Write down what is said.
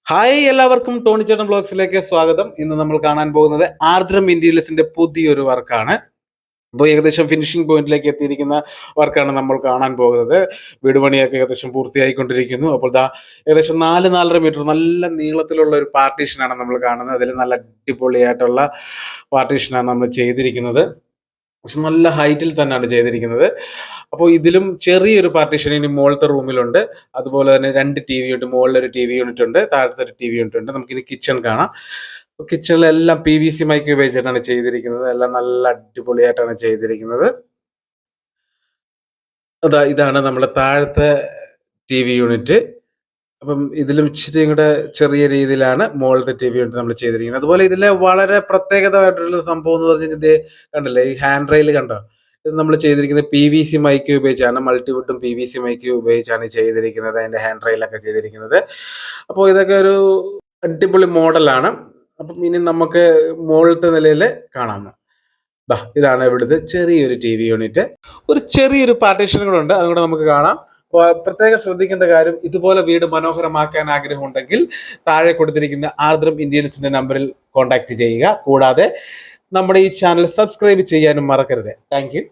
Hi, എല്ലാവർക്കും Tony ചേട്ടൻ ബ്ലോഗ്സിലേക്ക് സ്വാഗതം. ഇന്ന് നമ്മൾ കാണാൻ പോകുന്നത് ആർദ്രം ഇന്റീരിയേഴ്സിന്റെ പുതിയൊരു വർക്കാണ്. അപ്പോൾ ഏകദേശം ഫിനിഷിംഗ് പോയിന്റിലേക്ക് എത്തിയിരിക്കുന്ന വർക്കാണ് നമ്മൾ കാണാൻ പോകുന്നത്. വീട് പണിയൊക്കെ ഏകദേശം പൂർത്തിയായിക്കൊണ്ടിരിക്കുന്നു. അപ്പോൾ ഏകദേശം 4-4.5 മീറ്റർ നല്ല നീളത്തിലുള്ള ഒരു പാർട്ടീഷനാണ് നമ്മൾ കാണുന്നത്. അതിൽ നല്ല അടിപൊളിയായിട്ടുള്ള പാർട്ടീഷനാണ് നമ്മൾ ചെയ്തിരിക്കുന്നത്. പക്ഷെ നല്ല ഹൈറ്റിൽ തന്നെയാണ് ചെയ്തിരിക്കുന്നത്. അപ്പോൾ ഇതിലും ചെറിയൊരു പാർട്ടീഷൻ ഇനി മുകളിലത്തെ റൂമിലുണ്ട്. അതുപോലെ തന്നെ 2 TV ഉണ്ട്. മുകളിലൊരു TV യൂണിറ്റ് ഉണ്ട്, താഴത്തെ ഒരു TV യൂണിറ്റ് ഉണ്ട്. നമുക്കിനി കിച്ചൺ കാണാം. കിച്ചണിലെല്ലാം PVC മൈക്ക് ഉപയോഗിച്ചിട്ടാണ് ചെയ്തിരിക്കുന്നത്. എല്ലാം നല്ല അടിപൊളിയായിട്ടാണ് ചെയ്തിരിക്കുന്നത്. ഇതാണ് നമ്മുടെ താഴത്തെ TV യൂണിറ്റ്. അപ്പം ഇതിലും ഇച്ചിരി കൂടെ ചെറിയ രീതിയിലാണ് മുകളിലത്തെ TV യൂണിറ്റ് നമ്മൾ ചെയ്തിരിക്കുന്നത്. അതുപോലെ ഇതിലെ വളരെ പ്രത്യേകതയായിട്ടുള്ള സംഭവം എന്ന് പറഞ്ഞു കഴിഞ്ഞാൽ കണ്ടില്ലേ, ഈ ഹാൻഡ് റെയിൽ കണ്ടോ? ഇത് നമ്മൾ ചെയ്തിരിക്കുന്നത് PVC മൈക്ക് ഉപയോഗിച്ചാണ്, മൾട്ടിവുഡും PVC മൈക്ക് ഉപയോഗിച്ചാണ് ചെയ്തിരിക്കുന്നത്. അതിന്റെ ഹാൻഡ് റെയിലൊക്കെ ചെയ്തിരിക്കുന്നത്. അപ്പോൾ ഇതൊക്കെ ഒരു അടിപൊളി മോഡലാണ്. അപ്പം ഇനി നമുക്ക് മുകളിലത്തെ നിലയിൽ കാണാം. ഇതാണ് ഇവിടുത്തെ ചെറിയൊരു TV യൂണിറ്റ്. ഒരു ചെറിയൊരു പാർട്ടീഷൻ കൂടെ ഉണ്ട്, അതുകൂടെ നമുക്ക് കാണാം. പ്രത്യേകം ശ്രദ്ധിക്കേണ്ട കാര്യം, ഇതുപോലെ വീട് മനോഹരമാക്കാൻ ആഗ്രഹമുണ്ടെങ്കിൽ താഴെ കൊടുത്തിരിക്കുന്ന ആർദ്രം ഇന്റീരിയേഴ്സിന്റെ നമ്പറിൽ കോൺടാക്ട് ചെയ്യുക. കൂടാതെ നമ്മുടെ ഈ ചാനൽ സബ്സ്ക്രൈബ് ചെയ്യാനും മറക്കരുത്. Thank you.